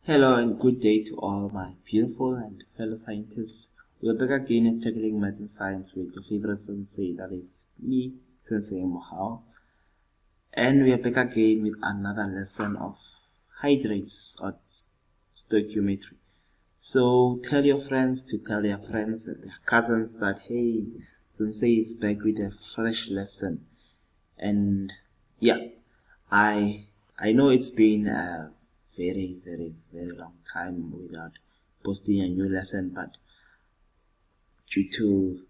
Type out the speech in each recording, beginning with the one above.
Hello and good day to all my beautiful and fellow scientists. We're back again at tackling math and science with your favorite sensei, that is me, Sensei Mohao. And we are back again with another lesson of hydrates or stoichiometry. So tell your friends to tell their friends and their cousins that hey, Sensei is back with a fresh lesson. And yeah, I know it's been a very long time without posting a new lesson, but due to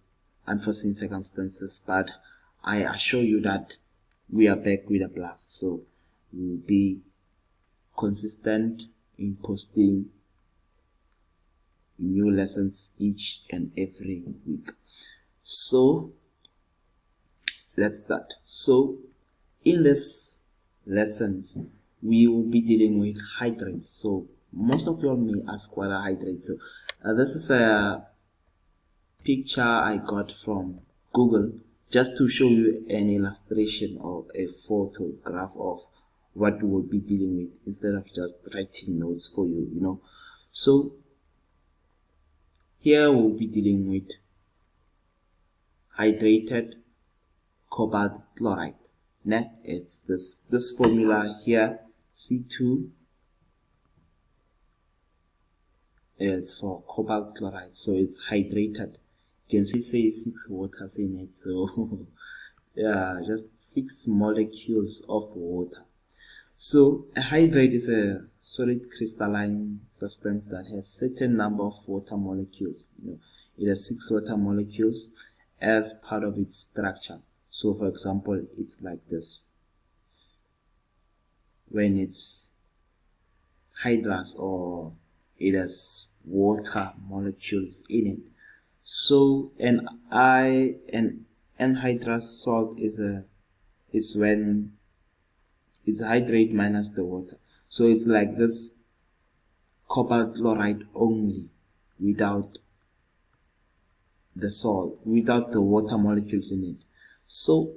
unforeseen circumstances, but I assure you that we are back with a blast. So we'll be consistent in posting new lessons each and every week. So let's start. So in this lessons we will be dealing with hydrates. So most of you all may ask what are hydrates. So this is a picture I got from Google just to show you an illustration or a photograph of what we will be dealing with instead of just writing notes for you, So here we'll be dealing with hydrated cobalt chloride. It's this formula here, C2 is for cobalt chloride, so it's hydrated. You can say 6 waters in it, so yeah, just 6 molecules of water. So a hydrate is a solid crystalline substance that has certain number of water molecules. It has 6 water molecules as part of its structure. So for example, it's like this. When it's hydrous, or it has water molecules in it. So an anhydrous salt is when it's hydrate minus the water. So it's like this cobalt chloride only, without the salt, without the water molecules in it. So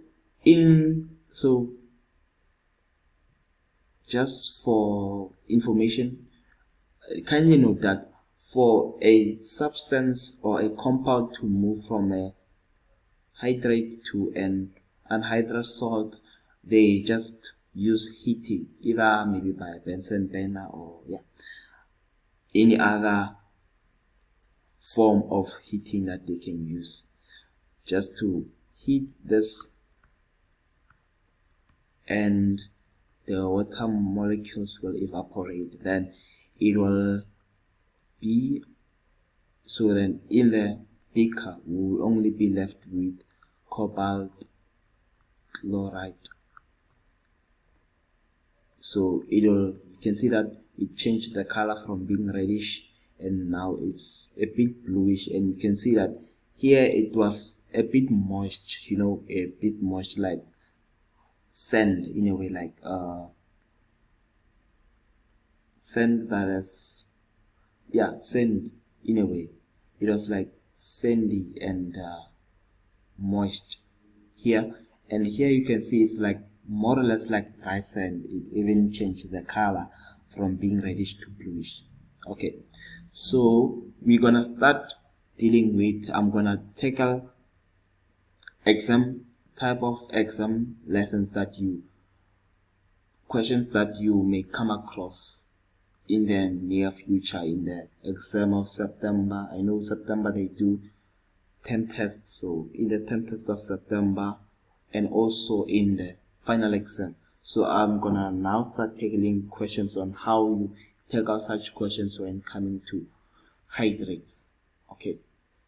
just for information, kindly note that for a substance or a compound to move from a hydrate to an anhydrous salt, they just use heating, either maybe by a Bunsen burner or any other form of heating that they can use, just to heat this, and the water molecules will evaporate. Then it will be, so then in the beaker we will only be left with cobalt chloride. So you can see that it changed the color from being reddish and now it's a bit bluish, and you can see that here it was a bit moist, a bit moist, like sand in a way, like sand that is sand in a way. It was like sandy and moist here, and here you can see it's like more or less like dry sand. It even changed the color from being reddish to bluish. Okay, so we're gonna start dealing with, I'm gonna tackle type of exam lessons questions that you may come across in the near future, in the exam of September. I know September they do 10 tests, so in the 10th test of September and also in the final exam. So I'm gonna now start tackling questions on how you tackle such questions when coming to hydrates. Okay,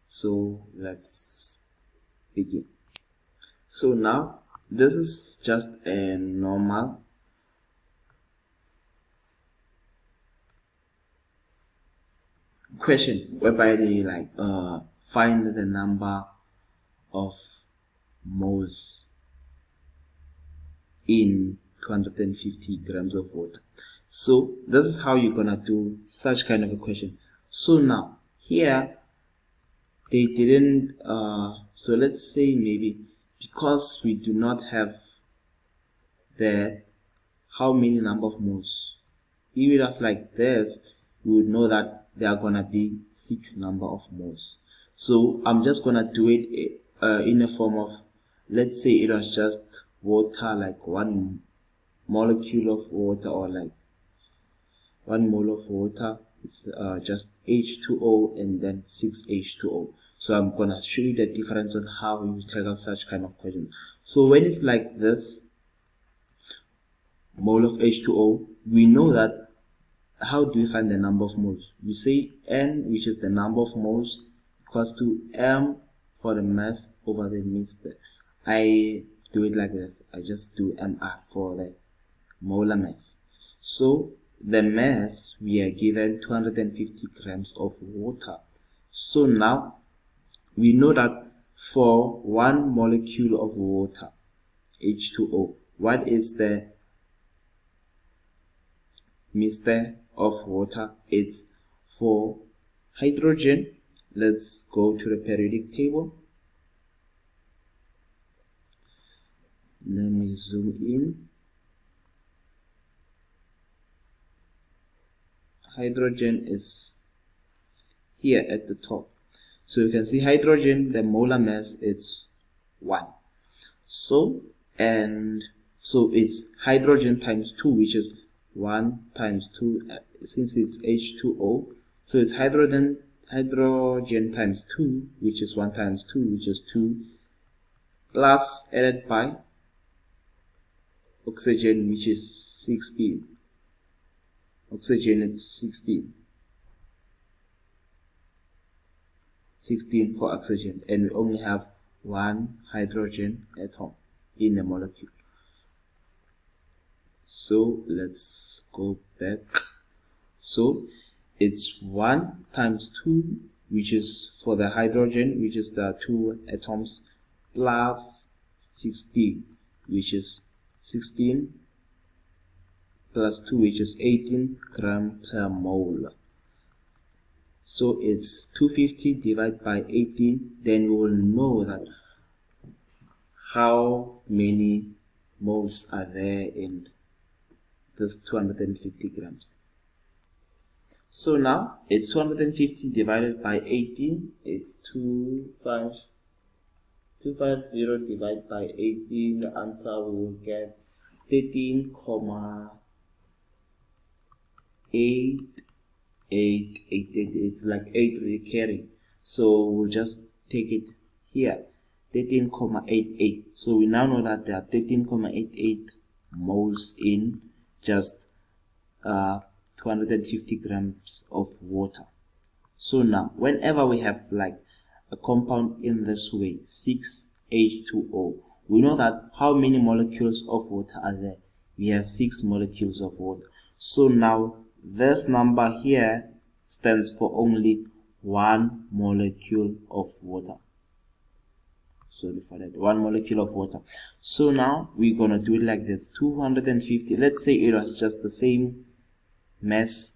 so let's begin. So now this is just a normal question whereby they find the number of moles in 250 grams of water. So this is how you're gonna do such kind of a question. So now here they didn't so let's say maybe because we do not have the how many number of moles, if it was like this, we would know that there are gonna be 6 number of moles. So I'm just gonna do it in a form of, let's say it was just water, like 1 molecule of water, or like 1 mole of water. It's just H2O and then 6 H2O. So I'm gonna show you the difference on how you tackle such kind of question. So when it's like this, mole of H2O, we know that how do we find the number of moles? We say N, which is the number of moles, equals to M for the mass over the mixture. I do it like this. I just do MR for the molar mass. So the mass, we are given 250 grams of water. So now we know that for 1 molecule of water, H2O, what is the mixture of water? It's for hydrogen. Let's go to the periodic table. Let me zoom in. Hydrogen is here at the top. So you can see hydrogen, the molar mass is 1. So it's hydrogen times 2, which is 1 times 2, since it's H2O. So it's hydrogen times 2, which is 1 times 2, which is 2, plus added by oxygen, which is 16. Oxygen is 16 for oxygen, and we only have 1 hydrogen atom in the molecule. So let's go back. So it's 1 times 2, which is for the hydrogen, which is the 2 atoms, plus 16, which is 16 plus 2, which is 18 gram per mole. So it's 250 divided by 18. Then we will know that how many moles are there in this 250 grams. So now it's 250 divided by 18. It's 250 divided by 18. The answer we will get 13,888. It's like 8 recurring. So we'll just take it here, 13,88. So we now know that there are 13,88 moles in just 250 grams of water. So now whenever we have like a compound in this way, 6H2O, we know that how many molecules of water are there? We have 6 molecules of water. So now this number here stands for only 1 molecule of water. Sorry for that, 1 molecule of water. So now we're gonna do it like this, 250. Let's say it was just the same mass,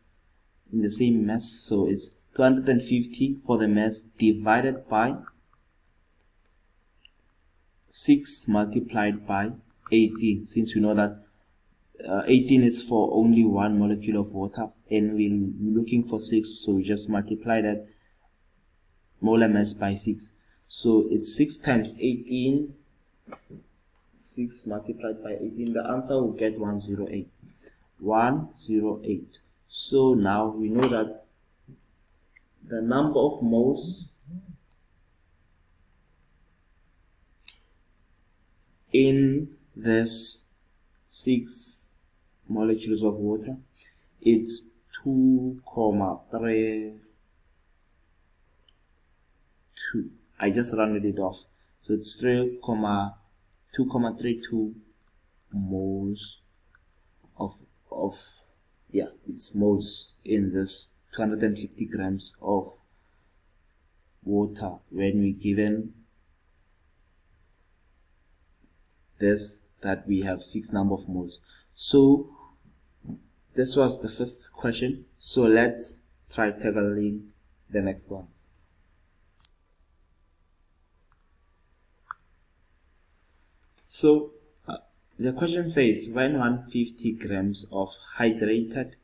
in the same mass. So it's 250 for the mass divided by 6 multiplied by 18, since we know that 18 is for only 1 molecule of water, and we're looking for 6, so we just multiply that molar mass by 6. So it's 6 times 18, 6 multiplied by 18. The answer will get 108. 108. So now we know that the number of moles in this 6 molecules of water, it's 2,32. I just rounded it off, so it's 2,32 moles of it's moles in this 250 grams of water when we given this, that we have 6 number of moles. So this was the first question. So let's try tackling the next ones. So the question says, when 150 grams of hydrated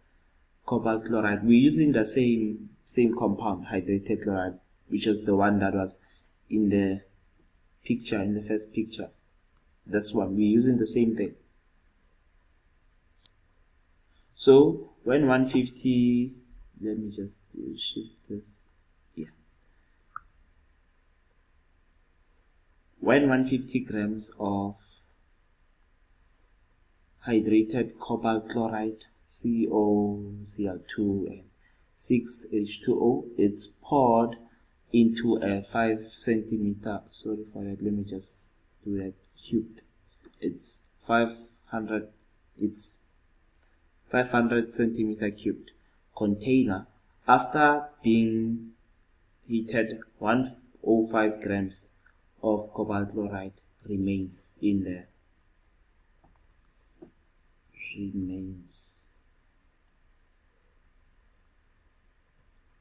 cobalt chloride. We're using the same compound, hydrated chloride, which is the one that was in the picture, in the first picture. This one, we're using the same thing. So when 150, let me just shift this. Yeah. When 150 grams of hydrated cobalt chloride, COCl2 and 6H2O, it's poured into a 5 centimeter, sorry for that, let me just do that, cubed. It's 500 centimeter cubed container. After being heated, 105 grams of cobalt chloride remains in there.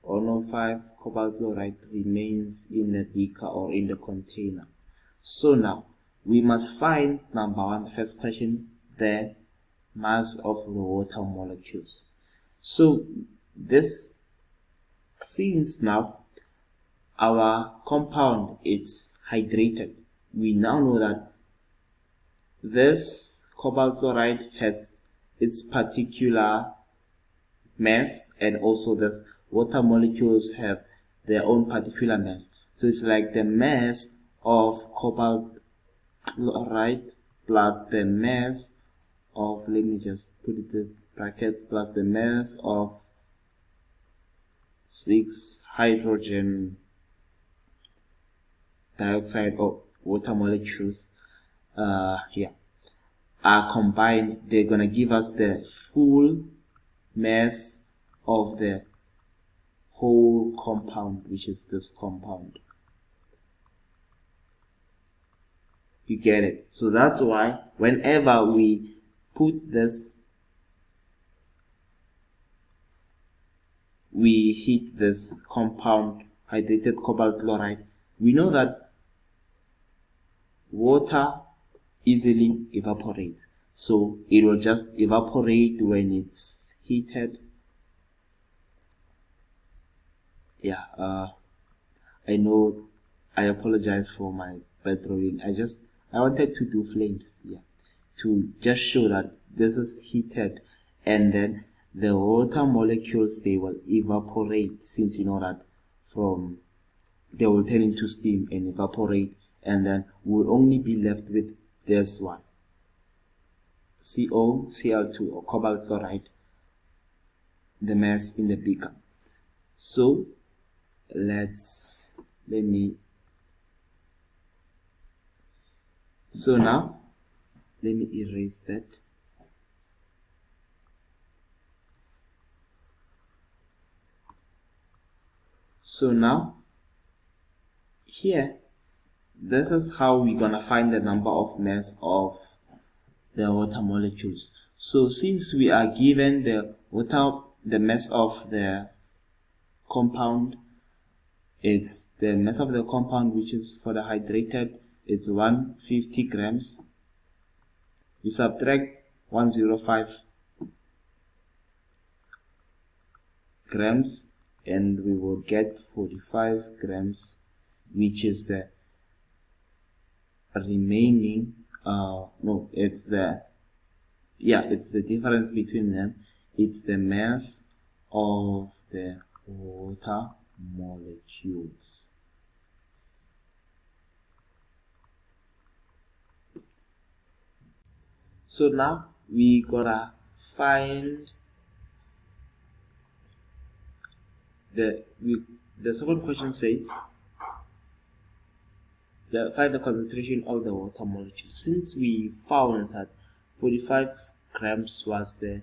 105 cobalt chloride remains in the beaker or in the container. So now we must find, number one, the first question, the mass of the water molecules. So this, since now our compound is hydrated, we now know that this cobalt chloride has its particular mass, and also this water molecules have their own particular mass. So it's like the mass of cobalt chloride plus the mass of, let me just put it in brackets, plus the mass of 6 hydrogen dioxide or water molecules here are combined. They're gonna give us the full mass of the whole compound, which is this compound. You get it? So that's why whenever we put this, we heat this compound, hydrated cobalt chloride, we know that water easily evaporates. So it will just evaporate when it's heated. Yeah, I know, I apologize for my bad drawing. I wanted to do flames, yeah, to just show that this is heated, and then the water molecules, they will evaporate, since you know that they will turn into steam and evaporate, and then we'll only be left with this one, COCl2 or cobalt chloride, the mass in the beaker. So now let me erase that. So now here, this is how we're gonna find the number of mass of the water molecules. So since we are given the mass of the compound, it's the mass of the compound, which is for the hydrated, it's 150 grams. We subtract 105 grams and we will get 45 grams, which is the remaining it's the difference between them. It's the mass of the water molecules. So now we gotta find the second question says find the concentration of the water molecules. Since we found that 45 grams was the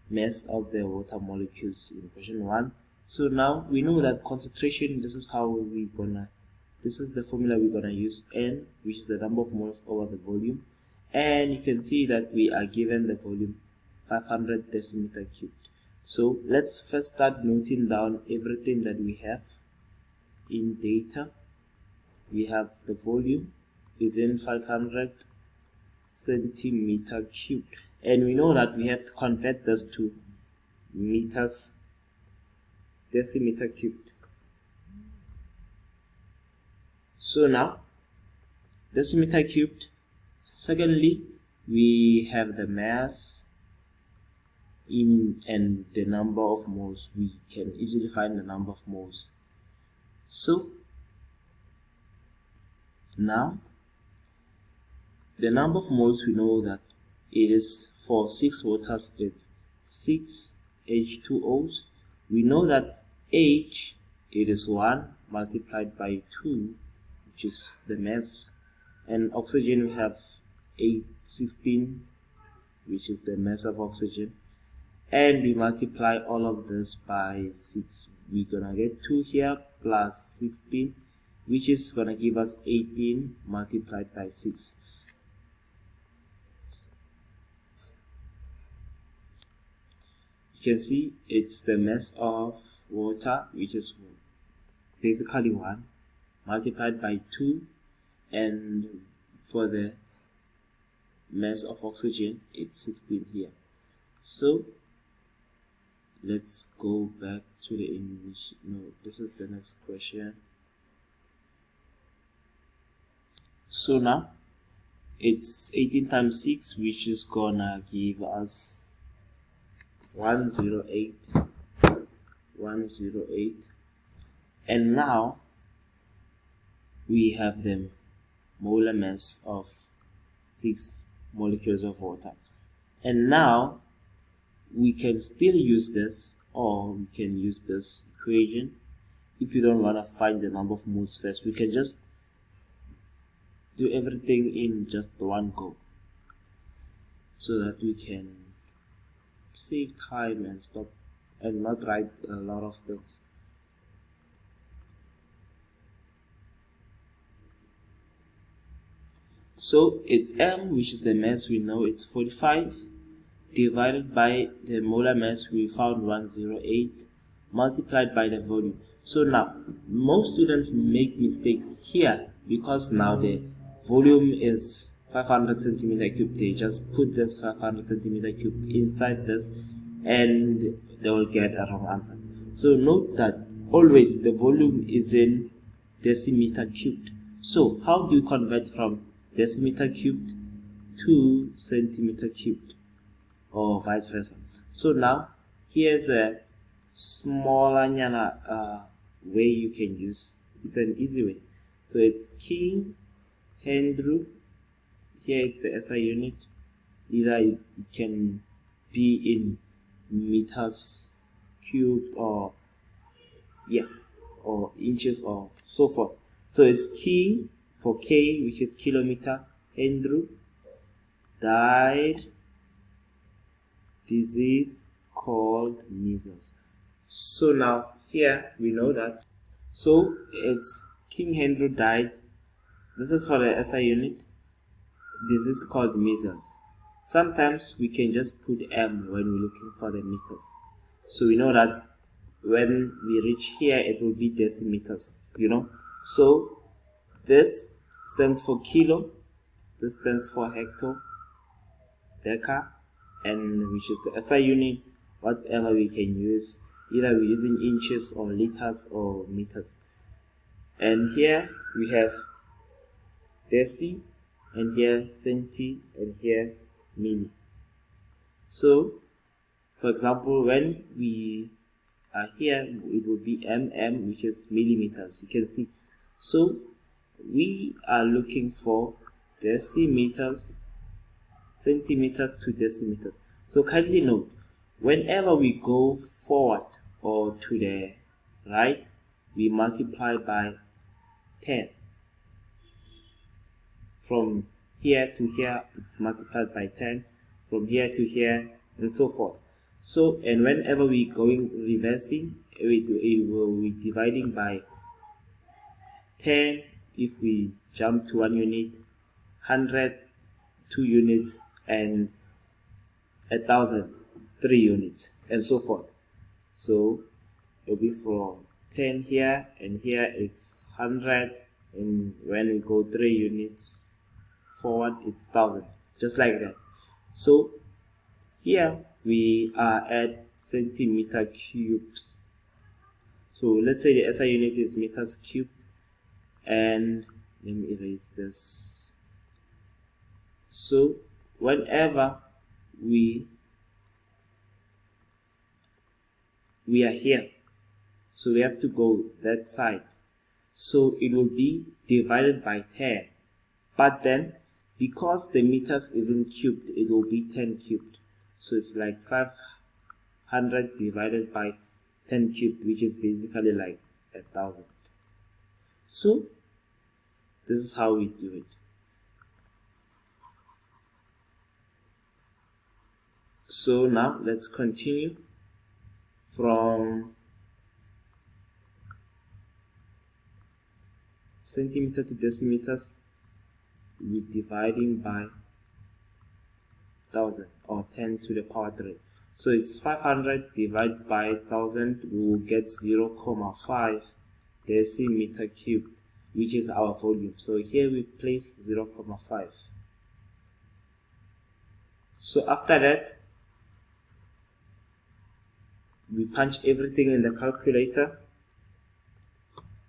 mass of the water molecules in question 1, so now we know that concentration, this is the formula we're gonna use, N, which is the number of moles over the volume, and you can see that we are given the volume 500 decimeter cubed. So let's first start noting down everything that we have in data. We have the volume is in 500 centimeter cubed, and we know that we have to convert this to meters decimeter cubed. So now decimeter cubed. Secondly, we have the mass in and the number of moles. We can easily find the number of moles. So now the number of moles, we know that it is for 6 waters, it's 6 H2Os. We know that H, it is 1 multiplied by 2, which is the mass, and oxygen we have 16, which is the mass of oxygen, and we multiply all of this by 6. We're gonna get 2 here plus 16, which is gonna give us 18 multiplied by 6. You can see it's the mass of water, which is basically 1 multiplied by 2, and for the mass of oxygen it's 16 here. So let's go back to the English. No, this is the next question. So now it's 18 times 6, which is gonna give us 108, and now we have the molar mass of 6 molecules of water. And now we can still use this, or we can use this equation. If you don't want to find the number of moles first, we can just do everything in just one go, so that we can save time and stop and not write a lot of things. So it's M, which is the mass, we know it's 45, divided by the molar mass, we found 108, multiplied by the volume. So now most students make mistakes here, because now the volume is 500 centimeter cube. They just put this 500 centimeter cube inside this and they will get a wrong answer. So note that always the volume is in decimeter cubed. So how do you convert from decimeter cubed to centimeter cubed, or vice versa? So now here's a smaller way you can use. It's an easy way. So it's King Henry. Here it's the SI unit. Either it can be in meters cubed, or or inches, or so forth. So it's King for K, which is kilometer. Henry died disease called measles. So now here we know that. So it's King Henry died. This is for the SI unit. Disease called measles. Sometimes we can just put M when we're looking for the meters. So we know that when we reach here, it will be decimeters, So this stands for kilo, this stands for hecto, deca, and which is the SI unit, whatever we can use. Either we're using inches or liters or meters. And here we have deci, and here centi, and here milli. So for example, when we are here, it will be mm, which is millimeters. You can see. So we are looking for decimeters, centimeters to decimeters. So kindly note, whenever we go forward or to the right, we multiply by 10. From here to here, it's multiplied by 10. From here to here, and so forth. So, and whenever we going reversing, we will be dividing by 10 if we jump to 1 unit, 100, 2 units, and 1,000, 3 units, and so forth. So it will be from 10 here, and here it's 100, and when we go 3 units forward, it's 1,000, just like that. So here we are at centimeter cubed. So let's say the SI unit is meters cubed, and let me erase this. So whenever we are here, so we have to go that side, so it will be divided by 10, but then because the meters isn't cubed, it will be 10 cubed. So it's like 500 divided by 10 cubed, which is basically like 1,000. So this is how we do it. So now let's continue from centimeter to decimeters. We're dividing by 1,000, or 10 to the power 3. So it's 500 divided by 1,000. We will get 0.5 decimeter cubed, which is our volume. So here we place 0.5. So after that, we punch everything in the calculator.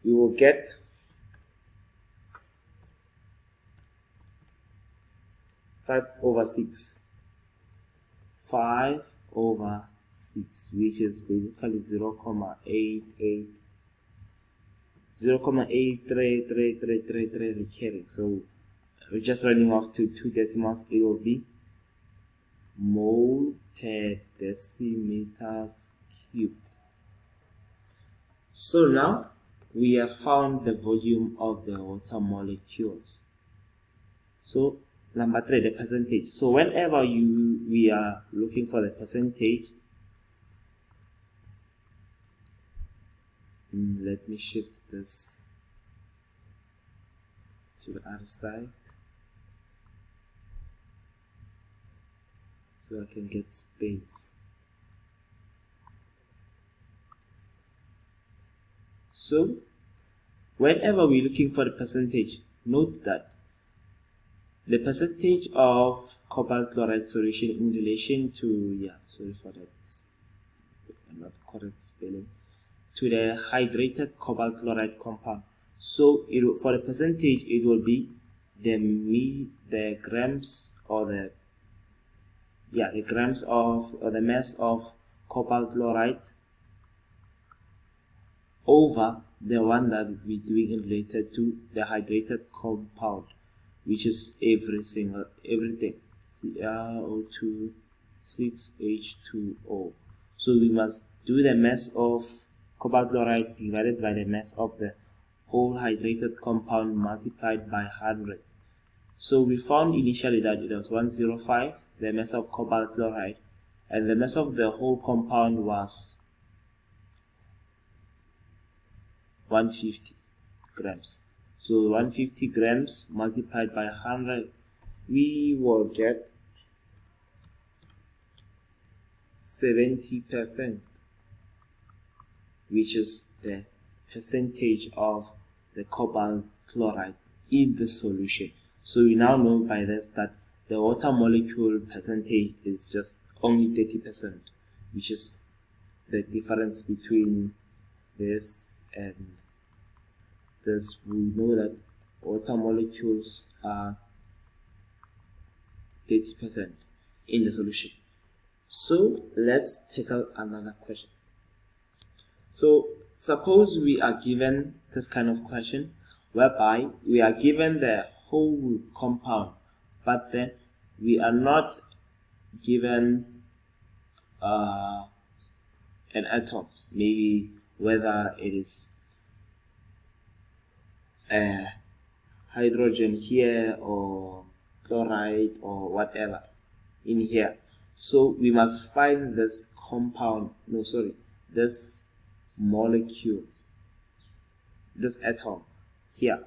We will get 5/6. 5/6, which is basically 0.833333 recurring. So we're just running off to 2 decimals. It will be mole per decimeters cubed. So now we have found the volume of the water molecules. So number 3, the percentage. So whenever we are looking for the percentage, let me shift this to the other side so I can get space. So whenever we're looking for the percentage, note that the percentage of cobalt chloride solution in relation to, sorry for that, not correct spelling, to the hydrated cobalt chloride compound. So for the percentage, it will be the grams, or the grams of, or the mass of cobalt chloride over the one that we're doing related to the hydrated compound, which is everything, CrO2 6H2O. So we must do the mass of cobalt chloride divided by the mass of the whole hydrated compound multiplied by 100. So we found initially that it was 105, the mass of cobalt chloride, and the mass of the whole compound was 150 grams. So 150 grams multiplied by 100, we will get 70%, which is the percentage of the cobalt chloride in the solution. So we now know by this that the water molecule percentage is just only 30%, which is the difference between this and this. We know that water molecules are 30% in the solution. So let's tackle another question. So suppose we are given this kind of question whereby we are given the whole compound, but then we are not given an atom, maybe whether it is hydrogen here or chloride or whatever in here. So we must find this this molecule, this atom here.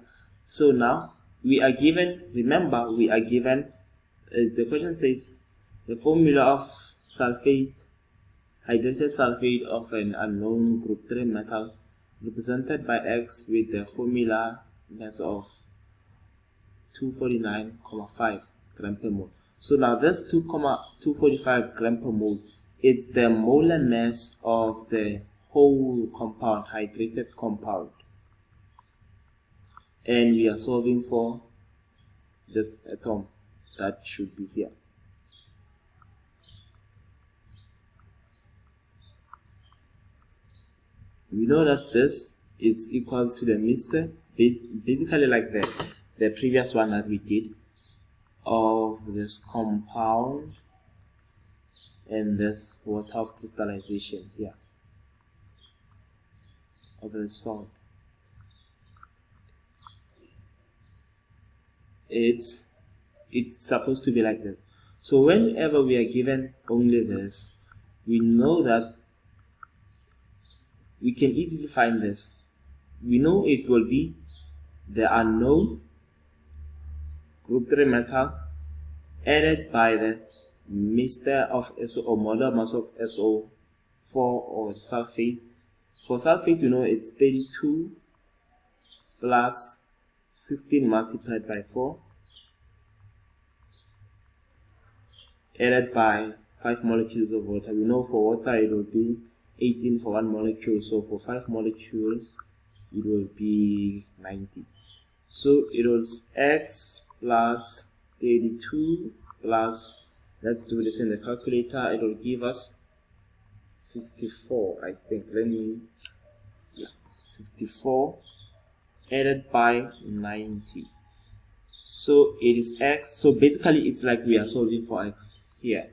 So now we are given, remember we are given, the question says the formula of hydrated sulfate of an unknown group 3 metal represented by X with the formula mass of 249.5 gram per mole. So now this 245 gram per mole It's the molar mass of the whole compound, hydrated compound, and we are solving for this atom that should be here. We know that this is equals to the mixture, basically like the previous one that we did, of this compound and this water of crystallization here of the salt. It's supposed to be like this. So whenever we are given only this, we know that we can easily find this. We know it will be the unknown group 3 metal added by the mixture of SO or molar mass of SO4 or sulfate. For sulfate, you know it's 32 plus 16 multiplied by 4 added by 5 molecules of water. We know for water it will be 18 for 1 molecule, so for 5 molecules it will be 90. So it was X plus 32 plus, let's do this in the calculator, it will give us 64, I think. 64 added by 90. So it is X. So basically it's like we are solving for X here.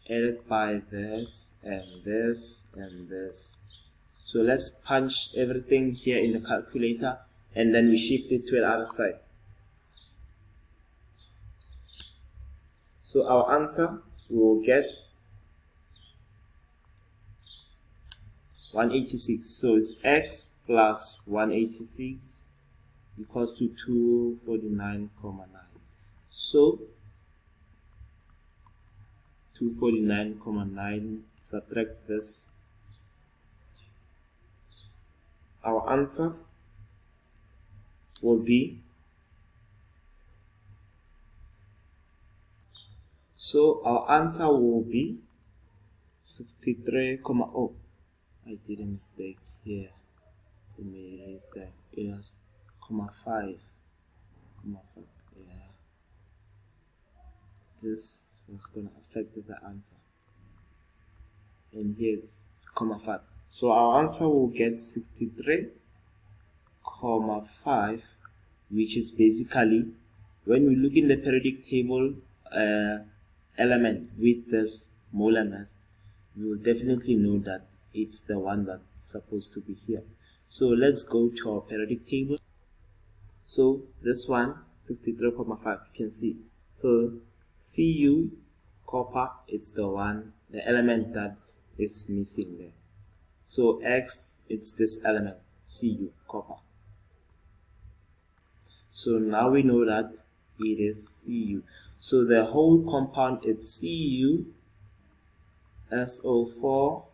Added by this and this and this. So let's punch everything here in the calculator and then we shift it to the other side. So our answer, we will get 186. So it's X plus 186 equals to 249.9. So 249.9, subtract this. Our answer will be, so our answer will be 63, oh, I did a mistake here. Let me erase that. It was 5, yeah. This was gonna affect the answer. And here's 5. So our answer will get 63.5, which is basically, when we look in the periodic table element with this molar mass, we will definitely know that it's the one that's supposed to be here. So let's go to our periodic table. So this one, 63.5, you can see. So Cu, copper, it's the one, the element that is missing there. So X, it's this element, Cu, copper. So now we know that it is Cu. So the whole compound is Cu, SO4,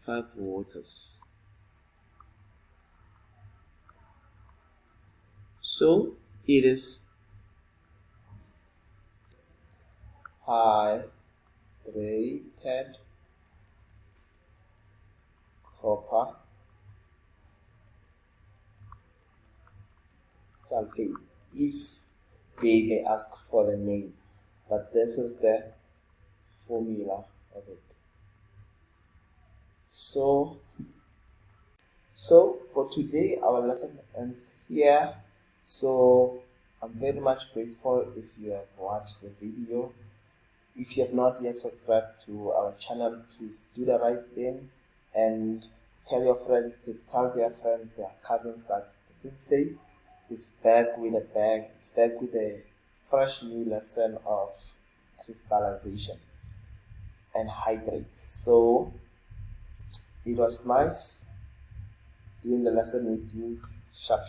5 waters. So it is hydrated copper sulfate, if they may ask for the name, but this is the formula of it. So for today our lesson ends here. So I'm very much grateful if you have watched the video. If you have not yet subscribed to our channel, please do the right thing and tell your friends to tell their friends, their cousins, that the sensei is back with a bang. It's back with a fresh new lesson of crystallization and hydrates. So it was nice doing the lesson with you. Sharp.